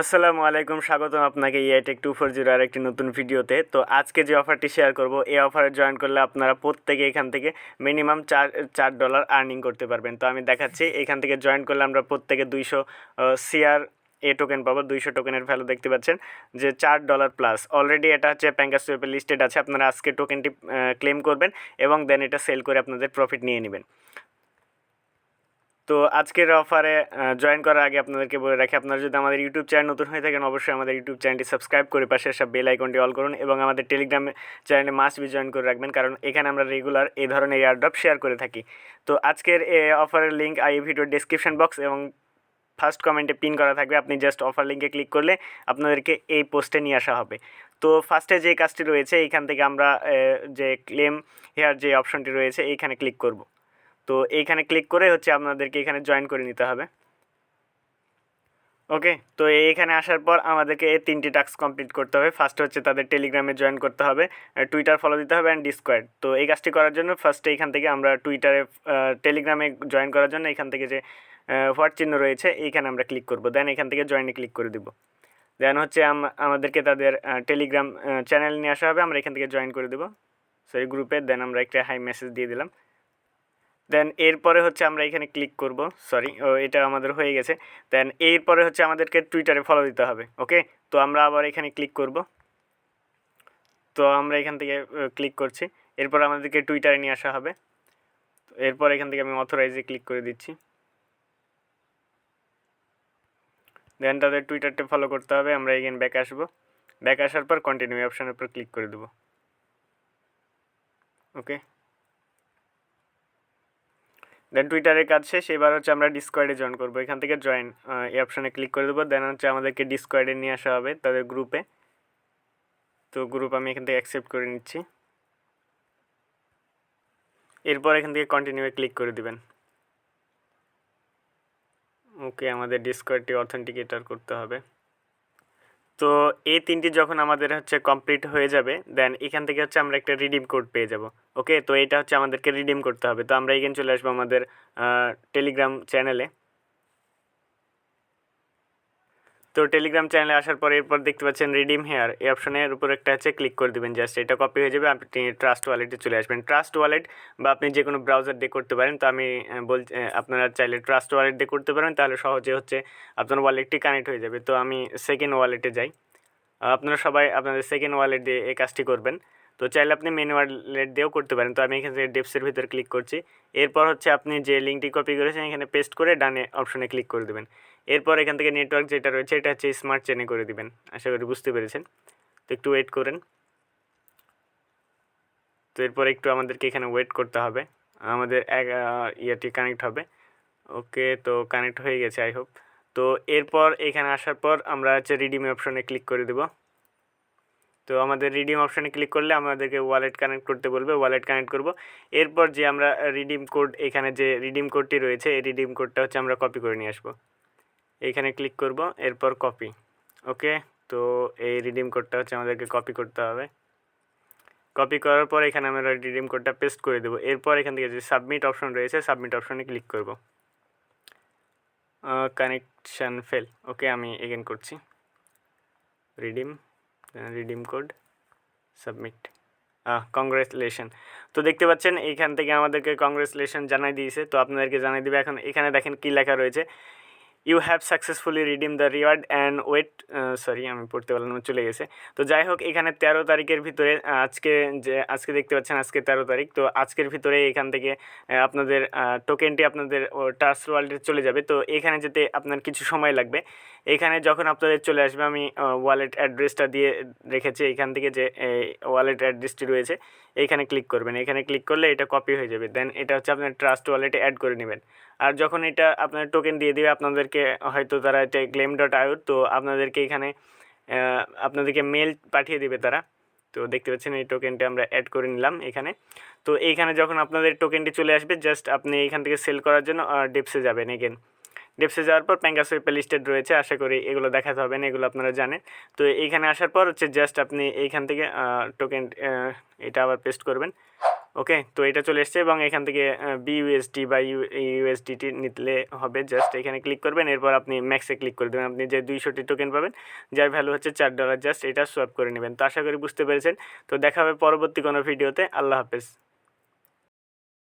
আসসালামু আলাইকুম, স্বাগতম আপনাকে টেক 240 আর একটি নতুন ভিডিওতে। তো আজকে যে অফারটি শেয়ার করব, এই অফারে জয়েন করলে আপনারা প্রত্যেকে এখান থেকে মিনিমাম $4 আর্নিং করতে পারবেন। তো আমি দেখাচ্ছি, এখান থেকে জয়েন করলে আমরা প্রত্যেকে 200 CRA টোকেন পাবো। 200 টোকেনের ভ্যালু দেখতে পাচ্ছেন যে $4 প্লাস। অলরেডি এটা হচ্ছে প্যাঙ্গাসওয়েপে লিস্টেড আছে। আপনারা আজকে টোকেনটি ক্লেম করবেন এবং দেন এটা সেল করে আপনাদের প্রফিট নিয়ে নেবেন। তো আজকের অফারে জয়েন করার আগে আপনাদেরকে বলে রাখি, আপনারা যদি আমাদের ইউটিউব চ্যানেল নতুন হয়ে থাকেন, অবশ্যই আমাদের ইউটিউব চ্যানেলটি সাবস্ক্রাইব করে পাশে সব বেল আইকনটি অল করুন এবং আমাদের টেলিগ্রাম চ্যানেলে মাস্ট বি জয়েন করে রাখবেন, কারণ এখানে আমরা রেগুলার এই ধরনের এয়ারড্রপ শেয়ার করে থাকি। তো আজকের অফারের লিঙ্ক এই ভিডিওর ডেসক্রিপশন বক্স এবং ফার্স্ট কমেন্টে পিন করা থাকবে। আপনি জাস্ট অফার লিঙ্কে ক্লিক করলে আপনাদেরকে এই পোস্টে নিয়ে আসা হবে। তো ফার্স্টে যে কাজটি রয়েছে, এইখান থেকে আমরা যে ক্লেম হেয়ার যে অপশনটি রয়েছে এইখানে ক্লিক করব। তো এইখানে ক্লিক করে হচ্ছে আপনাদেরকে এখানে জয়েন করে নিতে হবে। ওকে, তো এইখানে আসার পর আমাদেরকে এই 3টি টাস্ক কমপ্লিট করতে হবে। ফার্স্ট হচ্ছে তাদের টেলিগ্রামে জয়েন করতে হবে, টুইটার ফলো দিতে হবে অ্যান্ড ডিসকর্ড। তো এই কাজটি করার জন্য ফার্স্টে এখান থেকে আমরা টুইটারে টেলিগ্রামে জয়েন করার জন্য এখান থেকে যে হোয়াট চিহ্ন রয়েছে এইখানে আমরা ক্লিক করব। দেন এখান থেকে জয়েনে ক্লিক করে দিব। দেন হচ্ছে আমাদেরকে তাদের টেলিগ্রাম চ্যানেল নিয়ে আসা হবে। আমরা এখান থেকে জয়েন করে দেবো, সরি গ্রুপে। দেন আমরা একটা হাই মেসেজ দিয়ে দিলাম। দেন এরপরে হচ্ছে আমরা এখানে ক্লিক করব, সরি এটা আমাদের হয়ে গেছে। দেন এরপরে হচ্ছে আমাদেরকে টুইটারে ফলো দিতে হবে। ওকে, তো আমরা আবার এখানে ক্লিক করব। তো আমরা এখান থেকে ক্লিক করছি। এরপর আমাদেরকে টুইটারে নিয়ে আসা হবে। এরপর এখান থেকে আমি অথরাইজে ক্লিক করে দিচ্ছি। দেন তাদের টুইটারটা ফলো করতে হবে। আমরা এখানে ব্যাক আসবো। ব্যাক আসার পর কন্টিনিউ অপশানের উপর ক্লিক করে দেবো। ওকে, দেন টুইটারের কাজ শেষ। এবার হচ্ছে আমরা ডিসকর্ডে জয়েন করবো। এখান থেকে জয়েন এই অপশানে ক্লিক করে দেবো। দেন হচ্ছে আমাদেরকে ডিসকর্ডে নিয়ে আসা হবে তাদের গ্রুপে। তো গ্রুপ আমি এখান থেকে অ্যাকসেপ্ট করে নিচ্ছি। এরপর এখান থেকে কন্টিনিউয়ে ক্লিক করে দিবেন। ওকে, আমাদের ডিসকর্ডটি অথেন্টিকেটার করতে হবে। তো এই 3টি যখন আমাদের হচ্ছে কমপ্লিট হয়ে যাবে, দেন এখান থেকে হচ্ছে আমরা একটা রিডিম কোড পেয়ে যাব। ওকে, তো এটা হচ্ছে আমাদেরকে রিডিম করতে হবে। তো আমরা এখানে চলে আসবো আমাদের টেলিগ্রাম চ্যানেলে। তো টেলিগ্রাম চ্যানেলে আসার পর এরপর দেখতে পাচ্ছেন রিডিম হেয়ার, এই অপশনের উপর একটা হচ্ছে ক্লিক করে দেবেন। জাস্ট এটা কপি হয়ে যাবে, আপনি ট্রাস্ট ওয়ালেটে চলে আসবেন। ট্রাস্ট ওয়ালেট বা আপনি যে কোনো ব্রাউজার দিয়ে করতে পারেন। তো আমি আপনারা চাইলে ট্রাস্ট ওয়ালেট দিয়ে করতে পারেন, তাহলে সহজে হচ্ছে আপনার ওয়ালেটটি কানেক্ট হয়ে যাবে। তো আমি সেকেন্ড ওয়ালেটে যাই। আপনারা সবাই আপনাদের সেকেন্ড ওয়ালেট দিয়ে এই কাজটি করবেন। তো চাইলে আপনি মেন ওয়ালেট দিয়েও করতে পারেন। তো আমি এখান থেকে ডেপসের ভিতরে ক্লিক করছি। এরপর হচ্ছে আপনি যে লিঙ্কটি কপি করেছেন এখানে পেস্ট করে ডানে অপশনে ক্লিক করে দেবেন। এরপর এখান থেকে নেটওয়ার্ক যেটা রয়েছে এটা হচ্ছে স্মার্ট চেনে করে দিবেন। আশা করি বুঝতে পেরেছেন। তো একটু ওয়েট করেন। তো এরপর একটু আমাদেরকে এখানে ওয়েট করতে হবে, আমাদের ইয়েটি কানেক্ট হবে। ওকে, তো কানেক্ট হয়ে গেছে আই হোপ। তো এরপর এখানে আসার পর আমরা হচ্ছে রিডিম অপশনে ক্লিক করে দেবো। তো আমাদের রিডিম অপশানে ক্লিক করলে আমাদেরকে ওয়ালেট কানেক্ট করতে বলবে, ওয়ালেট কানেক্ট করব। এরপর যে আমরা রিডিম কোড, এখানে যে রিডিম কোডটি রয়েছে এই রিডিম কোডটা হচ্ছে আমরা কপি করে নিয়ে আসবো। এইখানে ক্লিক করব, এরপর কপি। ওকে, তো এই রিডিম কোডটা হচ্ছে আমাদেরকে কপি করতে হবে। কপি করার পর এখানে আমরা রিডিম কোডটা পেস্ট করে দেবো। এরপর এখান থেকে যে সাবমিট অপশন রয়েছে সাবমিট অপশনে ক্লিক করব। Connection fail. ওকে, আমি এগেন করছি। Redeem code submit. কংগ্রেচুলেশন। তো দেখতে পাচ্ছেন এইখান থেকে আমাদেরকে কংগ্রেচুলেশন জানাই দিয়েছে। তো আপনাদেরকে জানাই দিবে। এখন এখানে দেখেন কী লেখা রয়েছে, you have successfully redeem the reward and wait. Sorry, আমি পড়তে পারলাম না, চলে গেছে। তো যাই হোক, এখানে 13 তারিখের ভিতরে আজকে দেখতে পাচ্ছেন আজকে 13 তারিখ। তো আজকের ভিতরে এখান থেকে আপনাদের টোকেনটি আপনাদের ট্রাস্ট ওয়ালেটে চলে যাবে। তো এখানে যেতে আপনার কিছু সময় লাগবে। এখানে যখন আপনাদের চলে আসবে, আমি ওয়ালেট অ্যাড্রেসটা দিয়ে রেখেছি। এখান থেকে যে ওয়ালেট অ্যাড্রেসটি রয়েছে এইখানে ক্লিক করবেন। এখানে ক্লিক করলে এটা কপি হয়ে যাবে। দেন এটা হচ্ছে আপনার ট্রাস্ট ওয়ালেটে অ্যাড করে নেবেন। আর যখন এটা আপনার টোকেন দিয়ে দেবে আপনাদেরকে, হয়তো তারা এটা claim.io, তো আপনাদেরকে এখানে আপনাদেরকে মেল পাঠিয়ে দেবে তারা। তো দেখতে পাচ্ছেন এই টোকেনটা আমরা অ্যাড করে নিলাম এখানে। তো এইখানে যখন আপনাদের টোকেনটি চলে আসবে, জাস্ট আপনি এখান থেকে সেল করার জন্য ডেপসে যাবেন। এগেন ডেপসে যাওয়ার পর প্যাঙ্গাসুইপে লিস্টেড রয়েছে, আশা করি এগুলো দেখাতে হবে না, এগুলো আপনারা জানেন। তো এইখানে আসার পর হচ্ছে জাস্ট আপনি এইখান থেকে টোকেন এটা আবার পেস্ট করবেন। ওকে, তো এটা চলে এসছে এবং এখান থেকে বিইউএসডি বা ইউএসডিটি নিতে হবে। জাস্ট এখানে ক্লিক করবেন, এরপর আপনি ম্যাক্সে ক্লিক করে দেবেন। আপনি যে 200টি টোকেন পাবেন যার ভ্যালু হচ্ছে $4, জাস্ট এটা সোয়াপ করে নেবেন। তো আশা করি বুঝতে পেরেছেন। তো দেখা হবে পরবর্তী কোনো ভিডিওতে। আল্লাহ হাফেজ।